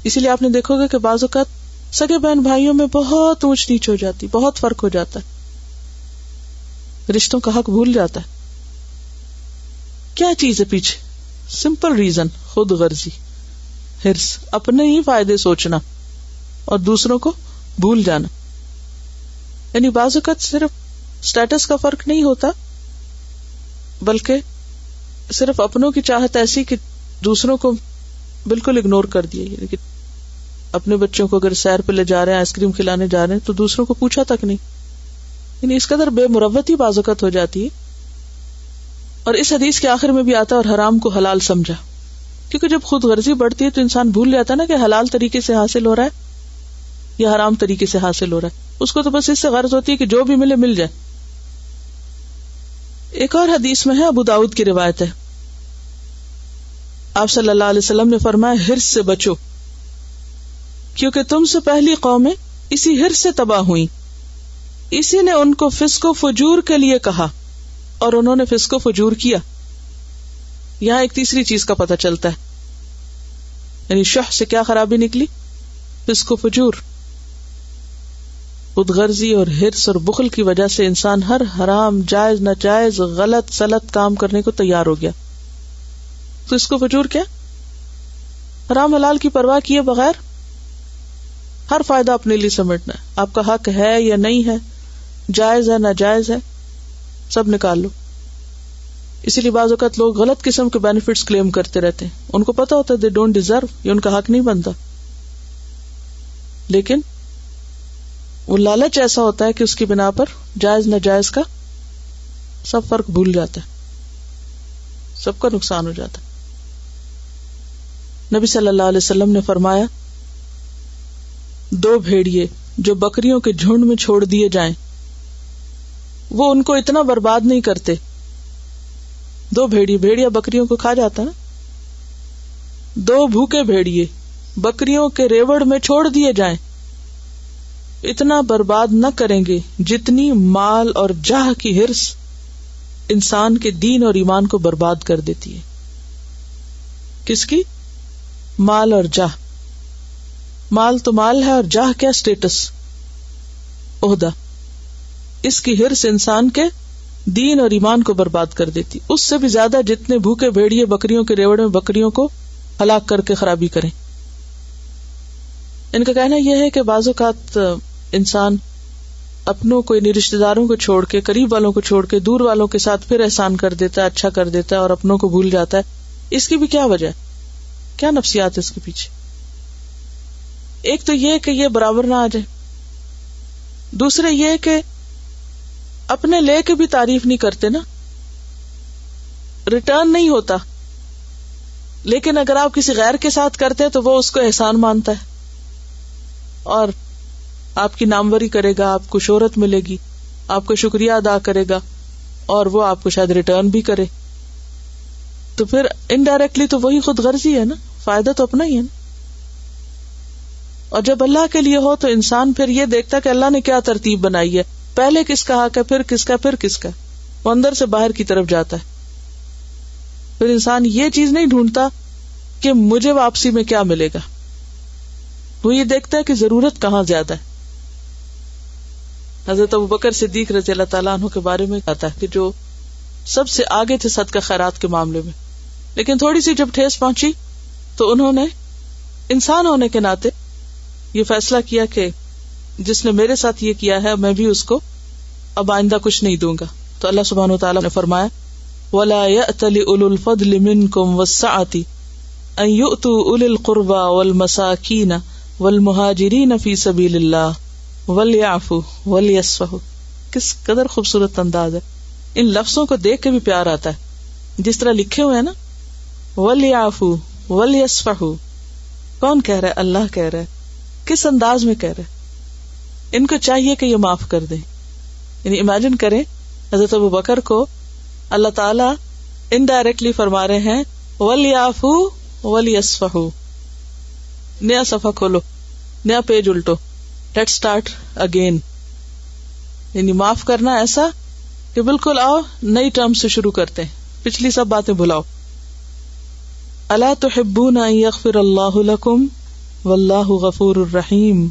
اسی لیے آپ نے دیکھو گے کہ بعض اوقات سگے بہن بھائیوں میں بہت اونچ نیچ ہو جاتی، بہت فرق ہو جاتا ہے، رشتوں کا حق بھول جاتا ہے. کیا چیز ہے پیچھے؟ سمپل ریزن، خود غرضی، ہرس، اپنے ہی فائدے سوچنا اور دوسروں کو بھول جانا. یعنی بعض اوقات صرف سٹیٹس کا فرق نہیں ہوتا، بلکہ صرف اپنوں کی چاہت ایسی کہ دوسروں کو بالکل اگنور کر دیا. یعنی کہ اپنے بچوں کو اگر سیر پہ لے جا رہے ہیں، آئس کریم کھلانے جا رہے ہیں تو دوسروں کو پوچھا تک نہیں. یعنی اس قدر بے مروت ہی بعض اوقات ہو جاتی ہے. اور اس حدیث کے آخر میں بھی آتا ہے اور حرام کو حلال سمجھا، کیونکہ جب خود غرضی بڑھتی ہے تو انسان بھول جاتا ہے نا کہ حلال طریقے سے حاصل ہو رہا ہے یا حرام طریقے سے حاصل ہو رہا ہے. اس کو تو بس اس سے غرض ہوتی ہے کہ جو بھی ملے مل جائے. ایک اور حدیث میں ہے، ابو داؤد کی روایت ہے، آپ صلی اللہ علیہ وسلم نے فرمایا ہرس سے بچو، کیونکہ تم سے پہلی قومیں اسی ہرس سے تباہ ہوئیں. اسی نے ان کو فسق و فجور کے لیے کہا اور انہوں نے فسق و فجور کیا. یہاں ایک تیسری چیز کا پتہ چلتا ہے، یعنی شح سے کیا خرابی نکلی؟ فسق و فجور. خود غرضی اور ہرس اور بخل کی وجہ سے انسان ہر حرام، جائز ناجائز، غلط سلط کام کرنے کو تیار ہو گیا. تو اس کو فجور کیا؟ حرام حلال کی پرواہ کیے بغیر ہر فائدہ اپنے لیے سمیٹنا ہے. آپ کا حق ہے یا نہیں ہے، جائز ہے ناجائز ہے، سب نکال لو. اسی لیے بعض اوقات لوگ غلط قسم کے بینیفٹس کلیم کرتے رہتے ہیں. ان کو پتا ہوتا ہے دے ڈونٹ ڈیزرو، یہ ان کا حق نہیں بنتا، لیکن وہ لالچ ایسا ہوتا ہے کہ اس کی بنا پر جائز ناجائز کا سب فرق بھول جاتا ہے، سب کا نقصان ہو جاتا ہے. نبی صلی اللہ علیہ وسلم نے فرمایا 2 بھیڑیے جو بکریوں کے جھنڈ میں چھوڑ دیے جائیں وہ ان کو اتنا برباد نہیں کرتے. 2 بھیڑیا بکریوں کو کھا جاتا نا. 2 بھوکے بھیڑیے بکریوں کے ریوڑ میں چھوڑ دیے جائیں اتنا برباد نہ کریں گے جتنی مال اور جاہ کی ہرس انسان کے دین اور ایمان کو برباد کر دیتی ہے. کس کی؟ مال اور جاہ. مال تو مال ہے اور جاہ کیا؟ اسٹیٹس، عہدہ. اس کی ہرس انسان کے دین اور ایمان کو برباد کر دیتی، اس سے بھی زیادہ جتنے بھوکے بھیڑیے بکریوں کے ریوڑ میں بکریوں کو ہلاک کر کے خرابی کریں. ان کا کہنا یہ ہے کہ بعض اوقات انسان اپنوں کو، یعنی رشتہ داروں کو چھوڑ کے، قریب والوں کو چھوڑ کے دور والوں کے ساتھ پھر احسان کر دیتا ہے، اچھا کر دیتا ہے اور اپنوں کو بھول جاتا ہے. اس کی بھی کیا وجہ ہے؟ کیا نفسیات ہے اس کے پیچھے؟ ایک تو یہ کہ یہ برابر نہ آ جائے، دوسرے یہ کہ اپنے لے کے بھی تعریف نہیں کرتے نا، ریٹرن نہیں ہوتا. لیکن اگر آپ کسی غیر کے ساتھ کرتے ہیں تو وہ اس کو احسان مانتا ہے، اور آپ کی ناموری کرے گا، آپ کو شہرت ملے گی، آپ کا شکریہ ادا کرے گا اور وہ آپ کو شاید ریٹرن بھی کرے، تو پھر انڈائریکٹلی تو وہی خود غرضی ہے نا، فائدہ تو اپنا ہی ہے نا. اور جب اللہ کے لیے ہو تو انسان پھر یہ دیکھتا کہ اللہ نے کیا ترتیب بنائی ہے، پہلے کس کا حق ہے، پھر کس کا، پھر کس کا. وہ اندر سے باہر کی طرف جاتا ہے. پھر انسان یہ چیز نہیں ڈھونڈتا کہ مجھے واپسی میں کیا ملے گا، وہ یہ دیکھتا ہے کہ ضرورت کہاں زیادہ ہے. حضرت ابوبکر صدیق رضی اللہ تعالیٰ عنہ کے بارے میں آتا ہے کہ جو سب سے آگے تھے صدقہ خیرات کے معاملے میں، لیکن تھوڑی سی جب ٹھیس پہنچی تو انہوں نے انسان ہونے کے ناطے یہ فیصلہ کیا کہ جس نے میرے ساتھ یہ کیا ہے میں بھی اس کو اب آئندہ کچھ نہیں دوں گا. تو اللہ سبحانہ وتعالیٰ نے فرمایا وَلَا يَأْتَلِ أُولُو الْفَضْلِ مِنْكُمْ وَالسَّعَةِ أَنْ يُؤْتُوا أُولِي الْقُرْبَى وَالْمَسَاكِينَ وَالْمُهَاجِرِينَ فِي سَبِيلِ اللَّهِ وَلْيَعْفُوا وَلْيَصْفَحُوا. کس قدر خوبصورت انداز ہے، ان لفظوں کو دیکھ کے بھی پیار آتا ہے جس طرح لکھے ہوئے ہیں نا. وَلْيَعْفُوا وَلْيَصْفَحُوا، کون کہہ رہا ہے؟ اللہ کہہ رہا ہے. کس انداز میں کہہ رہے ہیں؟ ان کو چاہیے کہ یہ معاف کر دیں. یعنی امیجن کریں حضرت ابوبکر کو اللہ تعالیٰ انڈائریکٹلی فرما رہے ہیں وَلْيَعْفُوا وَلْيَصْفَحُوا. نیا صفحہ کھولو، نیا page Alto, let start again. یعنی معاف کرنا ایسا کہ بالکل آؤ نئی ٹرم سے شروع کرتے ہیں، پچھلی سب باتیں بھلاؤ. الا تحبون ان یغفر اللہ لکم واللہ غفور الرحیم.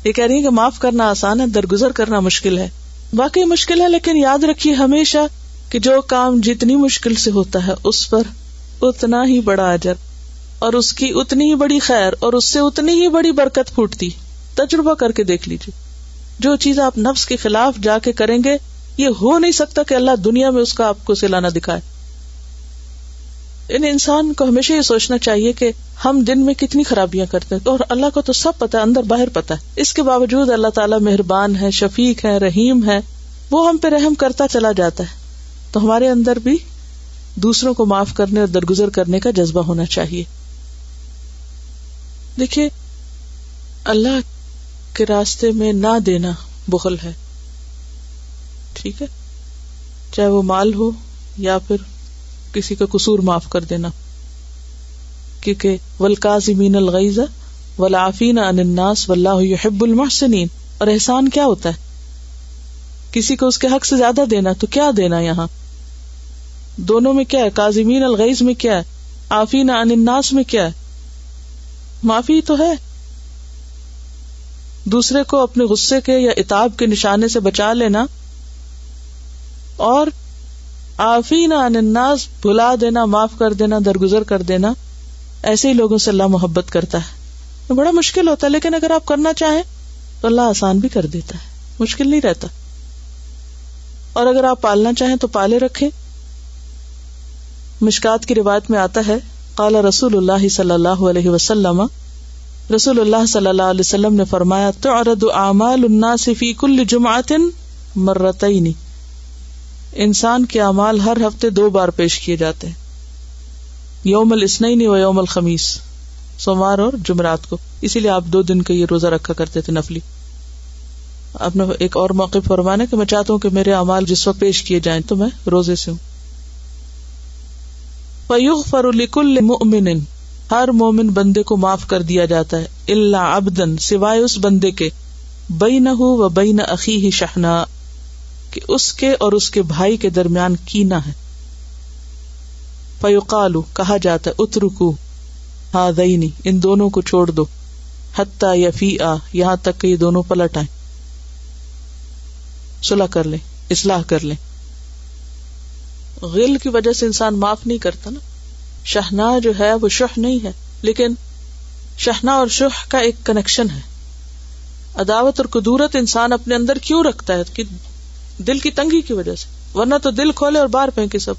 یہ کہہ رہی ہے کہ معاف کرنا آسان ہے، درگزر کرنا مشکل ہے. واقعی مشکل ہے، لیکن یاد رکھیے ہمیشہ کہ جو کام جتنی مشکل سے ہوتا ہے اس پر اتنا ہی بڑا اجر اور اس کی اتنی ہی بڑی خیر اور اس سے اتنی ہی بڑی برکت پھوٹتی. تجربہ کر کے دیکھ لیجیے، جو چیز آپ نفس کے خلاف جا کے کریں گے یہ ہو نہیں سکتا کہ اللہ دنیا میں اس کا آپ کو صلہ نہ دکھائے. ان انسان کو ہمیشہ یہ سوچنا چاہیے کہ ہم دن میں کتنی خرابیاں کرتے ہیں اور اللہ کو تو سب پتا ہے، اندر باہر پتا ہے. اس کے باوجود اللہ تعالیٰ مہربان ہے، شفیق ہے، رحیم ہے، وہ ہم پہ رحم کرتا چلا جاتا ہے. تو ہمارے اندر بھی دوسروں کو معاف کرنے اور درگزر کرنے کا جذبہ ہونا چاہیے. دیکھیے اللہ کے راستے میں نہ دینا بخل ہے، ٹھیک ہے، چاہے وہ مال ہو یا پھر کسی کا قصور معاف کر دینا. کیونکہ والکاظمین الغیظ والعافین عن الناس واللہ یحب المحسنین. اور احسان کیا ہوتا ہے؟ کسی کو اس کے حق سے زیادہ دینا. تو کیا دینا یہاں؟ دونوں میں کیا ہے؟ کاظمین الغیظ میں کیا ہے؟ عافین عن الناس میں کیا ہے؟ معافی تو ہے، دوسرے کو اپنے غصے کے یا عتاب کے نشانے سے بچا لینا. اور عافین عن الناس بھلا دینا، معاف کر دینا، درگزر کر دینا. ایسے ہی لوگوں سے اللہ محبت کرتا ہے. بڑا مشکل ہوتا ہے، لیکن اگر آپ کرنا چاہیں تو اللہ آسان بھی کر دیتا ہے، مشکل نہیں رہتا. اور اگر آپ پالنا چاہیں تو پالے رکھیں. مشکات کی روایت میں آتا ہے قال رسول اللہ صلی اللہ علیہ وسلم، رسول اللہ صلی اللہ علیہ وسلم نے فرمایا تعرض اعمال الناس فی کل جمعۃ مرتین. انسان کے اعمال ہر ہفتے 2 بار پیش کیے جاتے ہیں، یوم الاثنین و یوم الخمیس، سوموار اور جمعرات کو. اسی لیے آپ 2 دن کا یہ روزہ رکھا کرتے تھے نفلی. آپ نے ایک اور موقع فرمانا کہ میں چاہتا ہوں کہ میرے اعمال جس وقت پیش کیے جائیں تو میں روزے سے ہوں. فَيُغْفَرُ لِكُلِّ مُؤْمِنٍ، ہر مومن بندے کو معاف کر دیا جاتا ہے، الا عبدن، سوائے اس بندے کے، بینہ و بین اخیہ شحناء، کہ اس کے اور اس کے بھائی کے درمیان کینہ ہے. فَيُقَالُ، کہا جاتا ہے، اترکو ہذین، ان دونوں کو چھوڑ دو، حتی یفیئا، یہاں تک کہ یہ دونوں پلٹ آئیں، صلح کر لیں، اصلاح کر لیں. غل کی وجہ سے انسان معاف نہیں کرتا نا. شحنا جو ہے وہ شح نہیں ہے، لیکن شحنا اور شح کا ایک کنیکشن ہے. عداوت اور کدورت انسان اپنے اندر کیوں رکھتا ہے؟ کہ دل کی تنگی کی وجہ سے، ورنہ تو دل کھولے اور باہر پھینکے سب.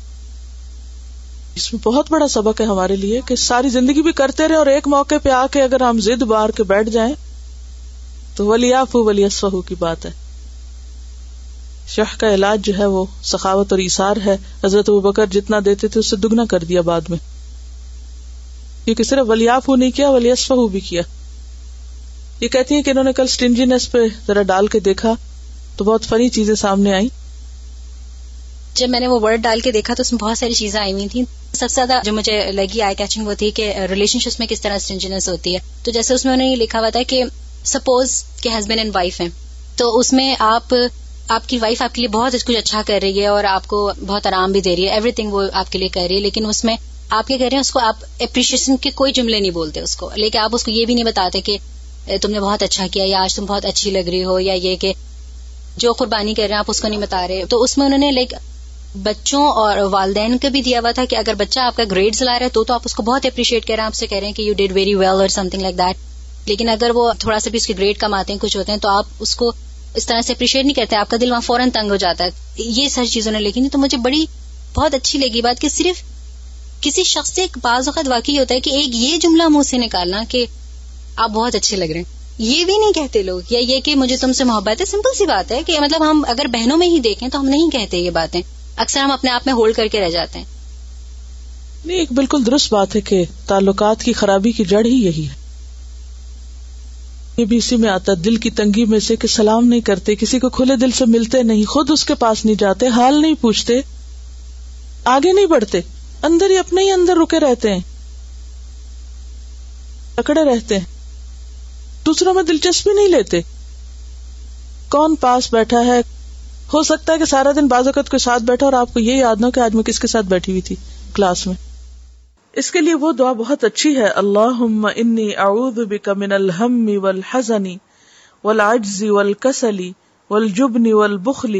اس میں بہت بڑا سبق ہے ہمارے لیے کہ ساری زندگی بھی کرتے رہے اور ایک موقع پہ آ کے اگر ہم ضد بار کے بیٹھ جائیں تو ولیعفو ولیصفحوا کی بات ہے. شح کا علاج جو ہے وہ سخاوت اور ایثار ہے. حضرت ابوبکر جتنا دیتے تھے اس سے دگنا کر دیا بعد میں، کیونکہ صرف ولیعفو نہیں کیا، ولیصفحوا بھی کیا. یہ کہتی ہیں کہ انہوں نے کل سٹنجینس پہ ذرا ڈال کے دیکھا تو بہت فنی چیزیں سامنے آئیں. جب میں نے وہ ورڈ ڈال کے دیکھا تو اس میں بہت ساری چیزیں آئی ہوئی تھیں. سب سے زیادہ جو مجھے لگی آئی کیچنگ وہ تھی کہ ریلیشن شپس میں کس طرح سٹنجینس ہوتی ہے. تو جیسے اس میں انہوں نے یہ لکھا ہوا تھا کہ سپوز کہ ہسبینڈ اینڈ وائف ہیں, تو اس میں آپ کی وائف آپ کے لیے بہت کچھ اچھا کر رہی ہے اور آپ کو بہت آرام بھی دے رہی ہے, ایوری تھنگ وہ آپ کے لیے کر رہی ہے, لیکن اس میں آپ کیا کہہ رہے ہیں, اس کو آپ اپریشیشن کے کوئی جملے نہیں بولتے اس کو, لیکن آپ اس کو یہ بھی نہیں بتاتے کہ تم نے بہت اچھا کیا یا آج تم بہت اچھی لگ رہی ہو, یا یہ کہ جو قربانی کر رہے ہیں آپ اس کو نہیں بتا رہے. تو اس میں انہوں نے لائک بچوں اور والدین کا بھی دیا ہوا تھا کہ اگر بچہ آپ کا گریڈز لا رہا ہے تو آپ اس کو بہت اپریشیٹ کر رہے ہیں, آپ سے کہہ رہے ہیں کہ یو ڈیڈ ویری ویل اور سم تھنگ لائک دیٹ. لیکن اگر وہ تھوڑا سا بھی اس کے گریڈ کم آتے ہیں, کچھ ہوتے ہیں, تو آپ اس کو اس طرح سے اپریشیٹ نہیں کرتے, آپ کا دل وہاں فوراً تنگ ہو جاتا ہے. یہ ساری چیزوں نے لکھی تھی. تو مجھے بہت اچھی لگی بات کہ صرف کسی شخص سے بعض اوقات واقعی ہوتا ہے کہ ایک یہ جملہ منہ سے نکالنا کہ آپ بہت اچھے لگ رہے ہیں, یہ بھی نہیں کہتے لوگ. یا یہ کہ مجھے تم سے محبت ہے, سمپل سی بات ہے کہ مطلب ہم اگر بہنوں میں ہی دیکھیں تو ہم نہیں کہتے یہ باتیں, اکثر ہم اپنے آپ میں ہولڈ کر کے رہ جاتے ہیں. نہیں, ایک بالکل درست بات ہے کہ تعلقات کی خرابی کی جڑ ہی یہی ہے. یہ بھی اسی میں آتا, دل کی تنگی میں سے کہ سلام نہیں کرتے, کسی کو کھلے دل سے ملتے نہیں, خود اس کے پاس نہیں جاتے, حال نہیں پوچھتے, آگے نہیں بڑھتے, اندر ہی اپنے ہی اندر رکے رہتے ہیں, اکڑے رہتے ہیں, دوسروں میں دلچسپی نہیں لیتے. کون پاس بیٹھا ہے, ہو سکتا ہے کہ سارا دن بعض اوقات کوئی ساتھ بیٹھا اور آپ کو یہ یاد نہ ہو کہ آج میں کس کے ساتھ بیٹھی ہوئی تھی کلاس میں. اس کے لیے وہ دعا بہت اچھی ہے, اللہم انی اعوذ بک من الہم والحزن والعجز والکسل والجبن والبخل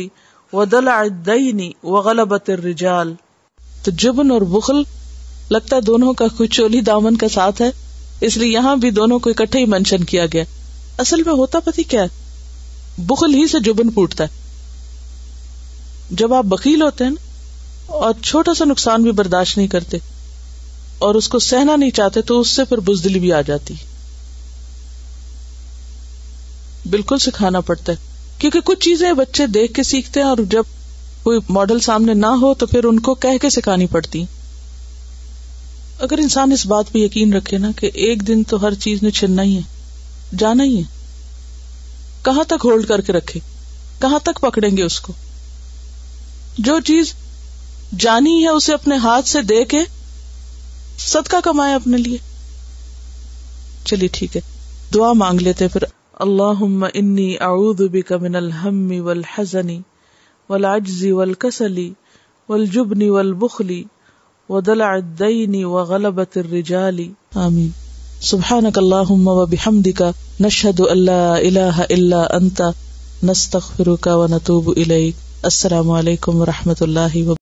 ودلع الدین وغلبۃ الرجال. تو جبن اور بخل لگتا ہے دونوں کا کوئی چولی دامن کا ساتھ ہے, اس لیے یہاں بھی دونوں کو اکٹھے ہی منشن کیا گیا. اصل میں ہوتا پتہ کیا ہے, بخل ہی سے جبن پھوٹتا ہے. جب آپ بخیل ہوتے ہیں نا اور چھوٹا سا نقصان بھی برداشت نہیں کرتے اور اس کو سہنا نہیں چاہتے, تو اس سے پھر بزدلی بھی آ جاتی. بالکل سکھانا پڑتا ہے, کیونکہ کچھ چیزیں بچے دیکھ کے سیکھتے ہیں اور جب کوئی ماڈل سامنے نہ ہو تو پھر ان کو کہہ کے سکھانی پڑتی. اگر انسان اس بات پہ یقین رکھے نا کہ ایک دن تو ہر چیز نے چھننا ہی ہے, جانا ہی ہے, کہاں تک ہولڈ کر کے رکھے, کہاں تک پکڑیں گے اس کو. جو چیز جانی ہے اسے اپنے ہاتھ سے دے کے صدقہ کمائے اپنے لیے. چلیے ٹھیک ہے, دعا مانگ لیتے پھر. اللہم انی اعوذ بک من الہم والحزن والعجز والکسل والجبن والبخل ودلع الدین وغلبۃ الرجال. آمین. سبحانک اللہم وبحمدک نشہد ان لا الہ الا انت نستغفرک ونتوب الیک. السلام علیکم ورحمۃ اللہ وبرکاتہ.